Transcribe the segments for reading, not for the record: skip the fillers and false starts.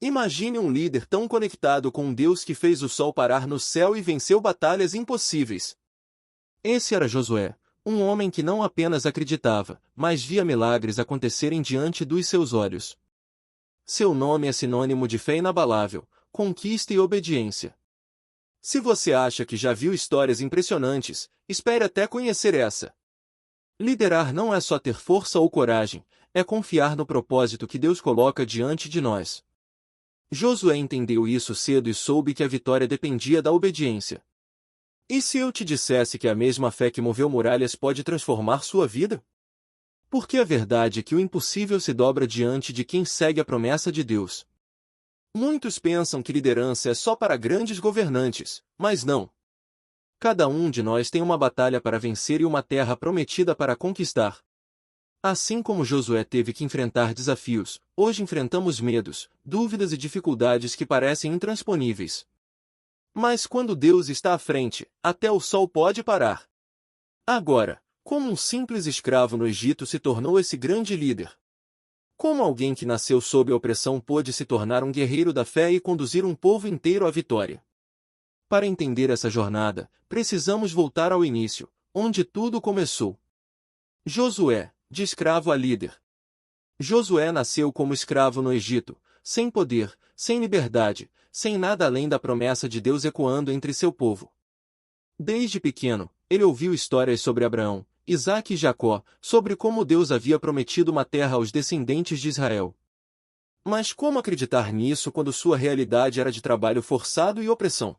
Imagine um líder tão conectado com um Deus que fez o sol parar no céu e venceu batalhas impossíveis. Esse era Josué, um homem que não apenas acreditava, mas via milagres acontecerem diante dos seus olhos. Seu nome é sinônimo de fé inabalável, conquista e obediência. Se você acha que já viu histórias impressionantes, espere até conhecer essa. Liderar não é só ter força ou coragem, é confiar no propósito que Deus coloca diante de nós. Josué entendeu isso cedo e soube que a vitória dependia da obediência. E se eu te dissesse que a mesma fé que moveu muralhas pode transformar sua vida? Porque a verdade é que o impossível se dobra diante de quem segue a promessa de Deus. Muitos pensam que liderança é só para grandes governantes, mas não. Cada um de nós tem uma batalha para vencer e uma terra prometida para conquistar. Assim como Josué teve que enfrentar desafios, hoje enfrentamos medos, dúvidas e dificuldades que parecem intransponíveis. Mas quando Deus está à frente, até o sol pode parar. Agora, como um simples escravo no Egito se tornou esse grande líder? Como alguém que nasceu sob a opressão pôde se tornar um guerreiro da fé e conduzir um povo inteiro à vitória? Para entender essa jornada, precisamos voltar ao início, onde tudo começou. Josué, de escravo a líder. Josué nasceu como escravo no Egito, sem poder, sem liberdade, sem nada além da promessa de Deus ecoando entre seu povo. Desde pequeno, ele ouviu histórias sobre Abraão, Isaque e Jacó, sobre como Deus havia prometido uma terra aos descendentes de Israel. Mas como acreditar nisso quando sua realidade era de trabalho forçado e opressão?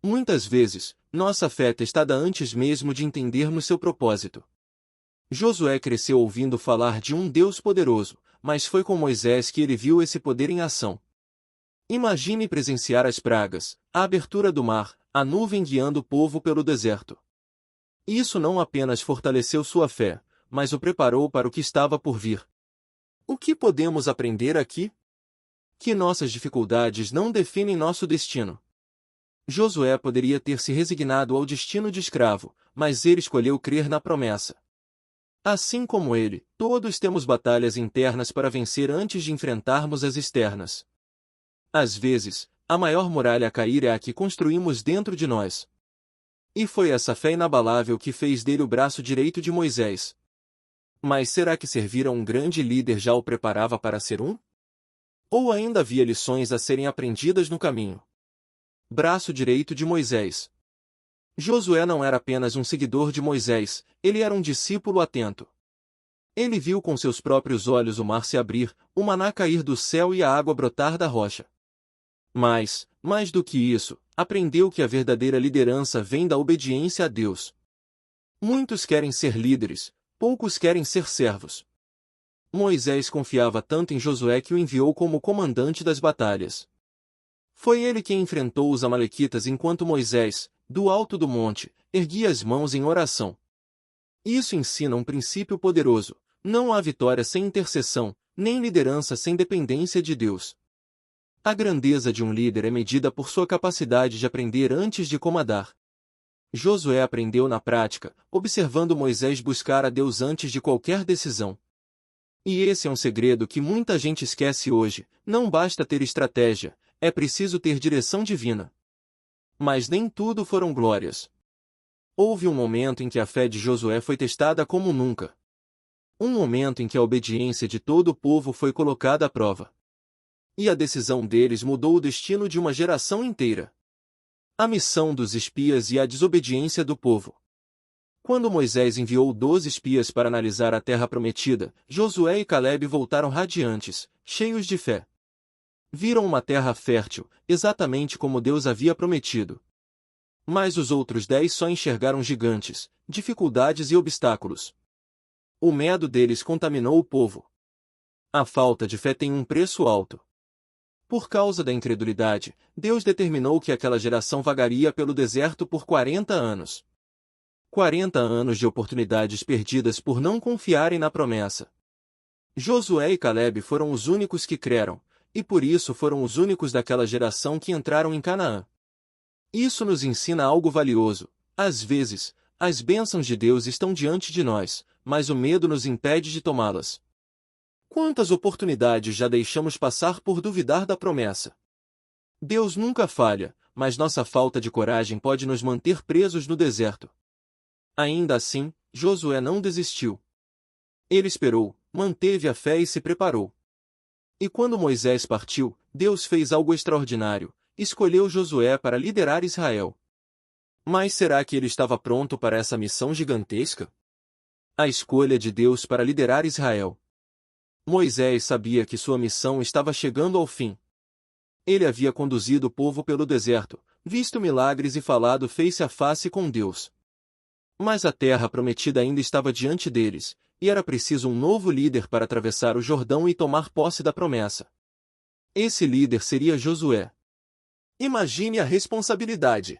Muitas vezes, nossa fé é testada antes mesmo de entendermos seu propósito. Josué cresceu ouvindo falar de um Deus poderoso, mas foi com Moisés que ele viu esse poder em ação. Imagine presenciar as pragas, a abertura do mar, a nuvem guiando o povo pelo deserto. Isso não apenas fortaleceu sua fé, mas o preparou para o que estava por vir. O que podemos aprender aqui? Que nossas dificuldades não definem nosso destino. Josué poderia ter se resignado ao destino de escravo, mas ele escolheu crer na promessa. Assim como ele, todos temos batalhas internas para vencer antes de enfrentarmos as externas. Às vezes, a maior muralha a cair é a que construímos dentro de nós. E foi essa fé inabalável que fez dele o braço direito de Moisés. Mas será que servir a um grande líder já o preparava para ser um? Ou ainda havia lições a serem aprendidas no caminho? Braço direito de Moisés. Josué não era apenas um seguidor de Moisés, ele era um discípulo atento. Ele viu com seus próprios olhos o mar se abrir, o maná cair do céu e a água brotar da rocha. Mas, mais do que isso, aprendeu que a verdadeira liderança vem da obediência a Deus. Muitos querem ser líderes, poucos querem ser servos. Moisés confiava tanto em Josué que o enviou como comandante das batalhas. Foi ele quem enfrentou os amalequitas enquanto Moisés, do alto do monte, erguia as mãos em oração. Isso ensina um princípio poderoso: não há vitória sem intercessão, nem liderança sem dependência de Deus. A grandeza de um líder é medida por sua capacidade de aprender antes de comandar. Josué aprendeu na prática, observando Moisés buscar a Deus antes de qualquer decisão. E esse é um segredo que muita gente esquece hoje: não basta ter estratégia, é preciso ter direção divina. Mas nem tudo foram glórias. Houve um momento em que a fé de Josué foi testada como nunca. Um momento em que a obediência de todo o povo foi colocada à prova. E a decisão deles mudou o destino de uma geração inteira. A missão dos espias e a desobediência do povo. Quando Moisés enviou 12 espias para analisar a terra prometida, Josué e Calebe voltaram radiantes, cheios de fé. Viram uma terra fértil, exatamente como Deus havia prometido. Mas os outros 10 só enxergaram gigantes, dificuldades e obstáculos. O medo deles contaminou o povo. A falta de fé tem um preço alto. Por causa da incredulidade, Deus determinou que aquela geração vagaria pelo deserto por 40 anos. 40 anos de oportunidades perdidas por não confiarem na promessa. Josué e Calebe foram os únicos que creram, e por isso foram os únicos daquela geração que entraram em Canaã. Isso nos ensina algo valioso: às vezes, as bênçãos de Deus estão diante de nós, mas o medo nos impede de tomá-las. Quantas oportunidades já deixamos passar por duvidar da promessa? Deus nunca falha, mas nossa falta de coragem pode nos manter presos no deserto. Ainda assim, Josué não desistiu. Ele esperou, manteve a fé e se preparou. E quando Moisés partiu, Deus fez algo extraordinário: escolheu Josué para liderar Israel. Mas será que ele estava pronto para essa missão gigantesca? A escolha de Deus para liderar Israel. Moisés sabia que sua missão estava chegando ao fim. Ele havia conduzido o povo pelo deserto, visto milagres e falado face a face com Deus. Mas a terra prometida ainda estava diante deles, e era preciso um novo líder para atravessar o Jordão e tomar posse da promessa. Esse líder seria Josué. Imagine a responsabilidade.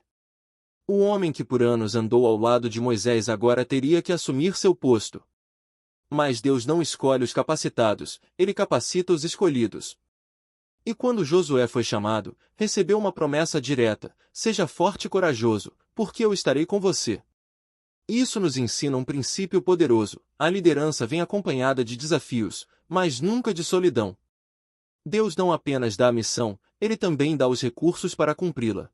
O homem que por anos andou ao lado de Moisés agora teria que assumir seu posto. Mas Deus não escolhe os capacitados, ele capacita os escolhidos. E quando Josué foi chamado, recebeu uma promessa direta: seja forte e corajoso, porque eu estarei com você. Isso nos ensina um princípio poderoso: a liderança vem acompanhada de desafios, mas nunca de solidão. Deus não apenas dá a missão, ele também dá os recursos para cumpri-la.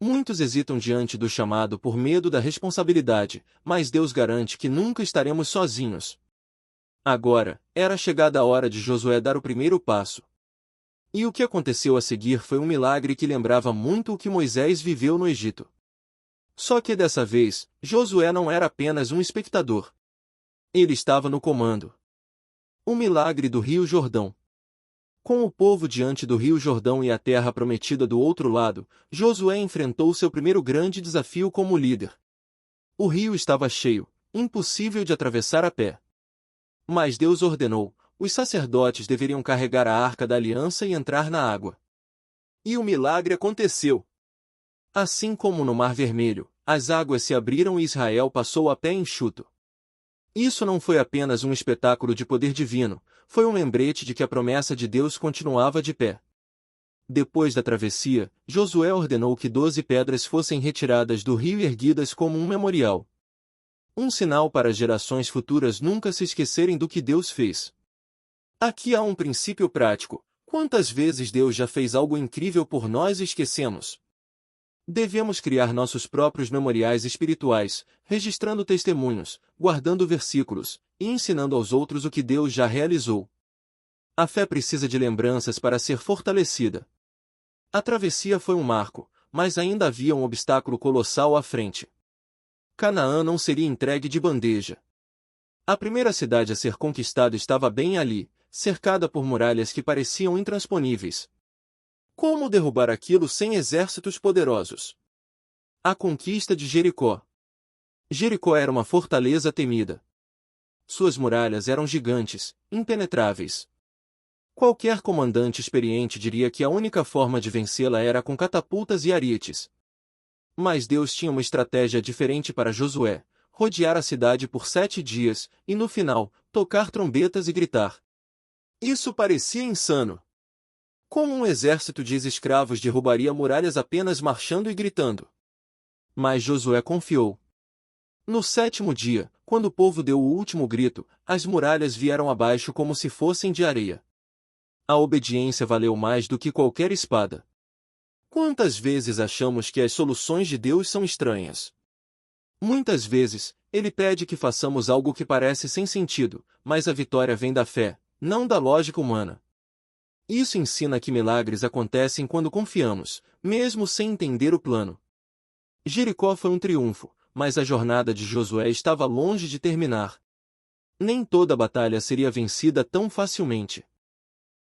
Muitos hesitam diante do chamado por medo da responsabilidade, mas Deus garante que nunca estaremos sozinhos. Agora, era chegada a hora de Josué dar o primeiro passo. E o que aconteceu a seguir foi um milagre que lembrava muito o que Moisés viveu no Egito. Só que dessa vez, Josué não era apenas um espectador. Ele estava no comando. O milagre do Rio Jordão. Com o povo diante do Rio Jordão e a terra prometida do outro lado, Josué enfrentou seu primeiro grande desafio como líder. O rio estava cheio, impossível de atravessar a pé. Mas Deus ordenou: os sacerdotes deveriam carregar a arca da aliança e entrar na água. E o milagre aconteceu. Assim como no Mar Vermelho, as águas se abriram e Israel passou a pé enxuto. Isso não foi apenas um espetáculo de poder divino, foi um lembrete de que a promessa de Deus continuava de pé. Depois da travessia, Josué ordenou que 12 pedras fossem retiradas do rio e erguidas como um memorial. Um sinal para as gerações futuras nunca se esquecerem do que Deus fez. Aqui há um princípio prático: quantas vezes Deus já fez algo incrível por nós e esquecemos? Devemos criar nossos próprios memoriais espirituais, registrando testemunhos, guardando versículos, e ensinando aos outros o que Deus já realizou. A fé precisa de lembranças para ser fortalecida. A travessia foi um marco, mas ainda havia um obstáculo colossal à frente. Canaã não seria entregue de bandeja. A primeira cidade a ser conquistada estava bem ali, cercada por muralhas que pareciam intransponíveis. Como derrubar aquilo sem exércitos poderosos? A conquista de Jericó. Jericó era uma fortaleza temida. Suas muralhas eram gigantes, impenetráveis. Qualquer comandante experiente diria que a única forma de vencê-la era com catapultas e arietes. Mas Deus tinha uma estratégia diferente para Josué: rodear a cidade por 7 dias, e no final, tocar trombetas e gritar. Isso parecia insano. Como um exército de ex-escravos derrubaria muralhas apenas marchando e gritando? Mas Josué confiou. No 7º dia, quando o povo deu o último grito, as muralhas vieram abaixo como se fossem de areia. A obediência valeu mais do que qualquer espada. Quantas vezes achamos que as soluções de Deus são estranhas? Muitas vezes, Ele pede que façamos algo que parece sem sentido, mas a vitória vem da fé, não da lógica humana. Isso ensina que milagres acontecem quando confiamos, mesmo sem entender o plano. Jericó foi um triunfo, mas a jornada de Josué estava longe de terminar. Nem toda batalha seria vencida tão facilmente.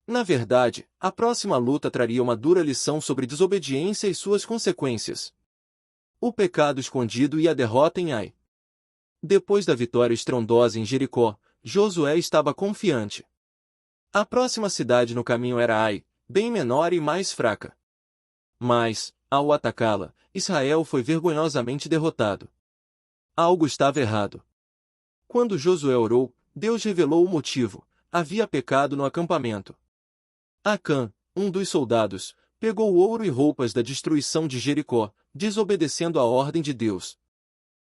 Na verdade, a próxima luta traria uma dura lição sobre desobediência e suas consequências. O pecado escondido e a derrota em Ai. Depois da vitória estrondosa em Jericó, Josué estava confiante. A próxima cidade no caminho era Ai, bem menor e mais fraca. Mas, ao atacá-la, Israel foi vergonhosamente derrotado. Algo estava errado. Quando Josué orou, Deus revelou o motivo: havia pecado no acampamento. Acã, um dos soldados, pegou o ouro e roupas da destruição de Jericó, desobedecendo a ordem de Deus.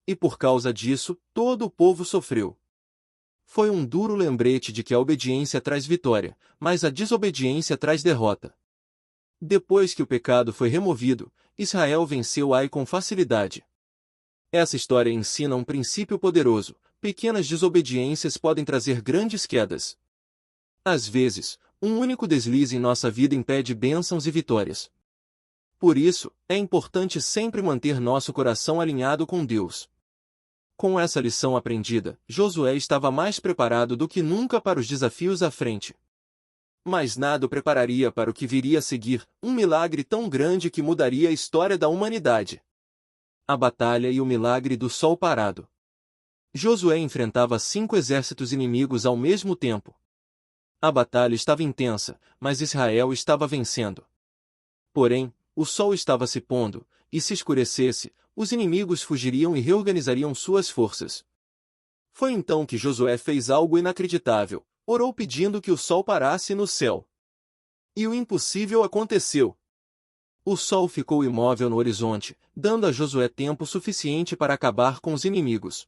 E por causa disso, todo o povo sofreu. Foi um duro lembrete de que a obediência traz vitória, mas a desobediência traz derrota. Depois que o pecado foi removido, Israel venceu Ai com facilidade. Essa história ensina um princípio poderoso: pequenas desobediências podem trazer grandes quedas. Às vezes, um único deslize em nossa vida impede bênçãos e vitórias. Por isso, é importante sempre manter nosso coração alinhado com Deus. Com essa lição aprendida, Josué estava mais preparado do que nunca para os desafios à frente. Mas nada o prepararia para o que viria a seguir, um milagre tão grande que mudaria a história da humanidade. A batalha e o milagre do sol parado. Josué enfrentava 5 exércitos inimigos ao mesmo tempo. A batalha estava intensa, mas Israel estava vencendo. Porém, o sol estava se pondo, e se escurecesse, os inimigos fugiriam e reorganizariam suas forças. Foi então que Josué fez algo inacreditável: orou pedindo que o sol parasse no céu. E o impossível aconteceu. O sol ficou imóvel no horizonte, dando a Josué tempo suficiente para acabar com os inimigos.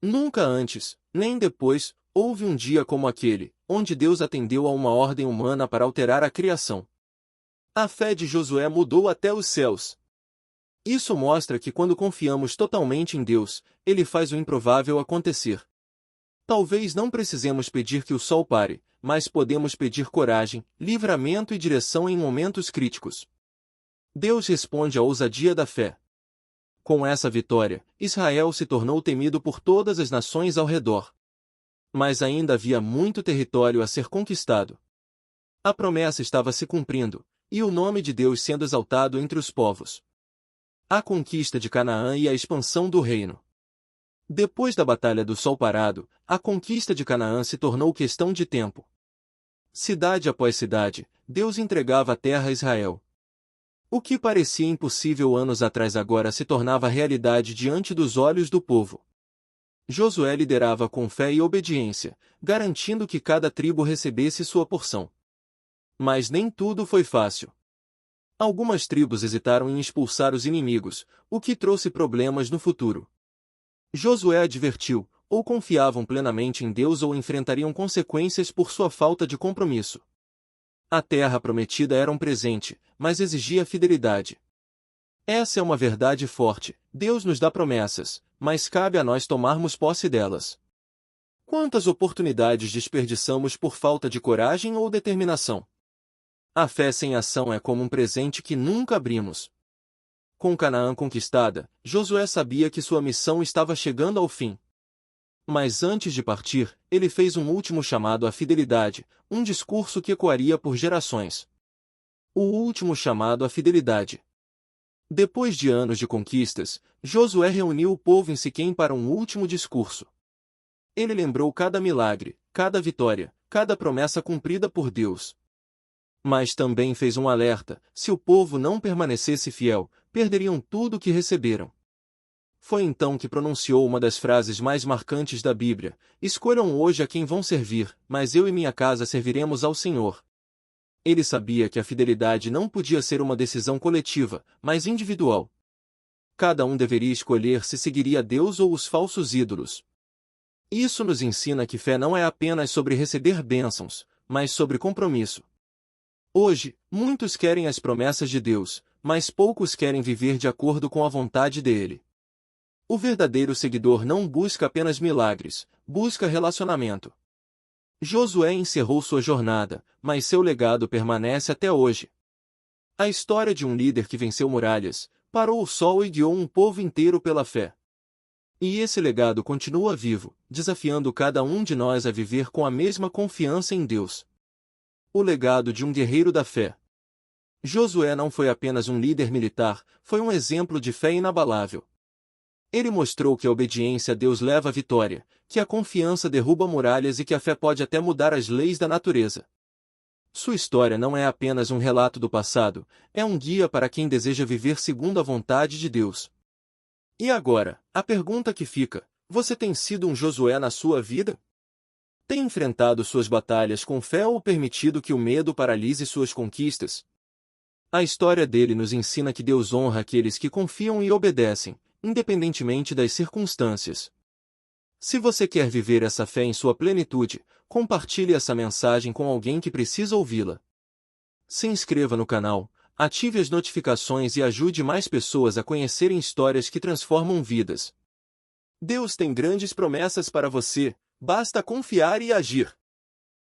Nunca antes, nem depois, houve um dia como aquele, onde Deus atendeu a uma ordem humana para alterar a criação. A fé de Josué mudou até os céus. Isso mostra que quando confiamos totalmente em Deus, Ele faz o improvável acontecer. Talvez não precisemos pedir que o sol pare, mas podemos pedir coragem, livramento e direção em momentos críticos. Deus responde à ousadia da fé. Com essa vitória, Israel se tornou temido por todas as nações ao redor. Mas ainda havia muito território a ser conquistado. A promessa estava se cumprindo, e o nome de Deus sendo exaltado entre os povos. A conquista de Canaã e a expansão do reino. Depois da Batalha do Sol Parado, a conquista de Canaã se tornou questão de tempo. Cidade após cidade, Deus entregava a terra a Israel. O que parecia impossível anos atrás agora se tornava realidade diante dos olhos do povo. Josué liderava com fé e obediência, garantindo que cada tribo recebesse sua porção. Mas nem tudo foi fácil. Algumas tribos hesitaram em expulsar os inimigos, o que trouxe problemas no futuro. Josué advertiu: ou confiavam plenamente em Deus ou enfrentariam consequências por sua falta de compromisso. A terra prometida era um presente, mas exigia fidelidade. Essa é uma verdade forte: Deus nos dá promessas, mas cabe a nós tomarmos posse delas. Quantas oportunidades desperdiçamos por falta de coragem ou determinação? A fé sem ação é como um presente que nunca abrimos. Com Canaã conquistada, Josué sabia que sua missão estava chegando ao fim. Mas antes de partir, ele fez um último chamado à fidelidade, um discurso que ecoaria por gerações. O último chamado à fidelidade. Depois de anos de conquistas, Josué reuniu o povo em Siquém para um último discurso. Ele lembrou cada milagre, cada vitória, cada promessa cumprida por Deus. Mas também fez um alerta: se o povo não permanecesse fiel, perderiam tudo o que receberam. Foi então que pronunciou uma das frases mais marcantes da Bíblia: escolham hoje a quem vão servir, mas eu e minha casa serviremos ao Senhor. Ele sabia que a fidelidade não podia ser uma decisão coletiva, mas individual. Cada um deveria escolher se seguiria Deus ou os falsos ídolos. Isso nos ensina que fé não é apenas sobre receber bênçãos, mas sobre compromisso. Hoje, muitos querem as promessas de Deus, mas poucos querem viver de acordo com a vontade dele. O verdadeiro seguidor não busca apenas milagres, busca relacionamento. Josué encerrou sua jornada, mas seu legado permanece até hoje. A história de um líder que venceu muralhas, parou o sol e guiou um povo inteiro pela fé. E esse legado continua vivo, desafiando cada um de nós a viver com a mesma confiança em Deus. O legado de um guerreiro da fé. Josué não foi apenas um líder militar, foi um exemplo de fé inabalável. Ele mostrou que a obediência a Deus leva à vitória, que a confiança derruba muralhas e que a fé pode até mudar as leis da natureza. Sua história não é apenas um relato do passado, é um guia para quem deseja viver segundo a vontade de Deus. E agora, a pergunta que fica: você tem sido um Josué na sua vida? Tem enfrentado suas batalhas com fé ou permitido que o medo paralise suas conquistas? A história dele nos ensina que Deus honra aqueles que confiam e obedecem, independentemente das circunstâncias. Se você quer viver essa fé em sua plenitude, compartilhe essa mensagem com alguém que precisa ouvi-la. Se inscreva no canal, ative as notificações e ajude mais pessoas a conhecerem histórias que transformam vidas. Deus tem grandes promessas para você, basta confiar e agir.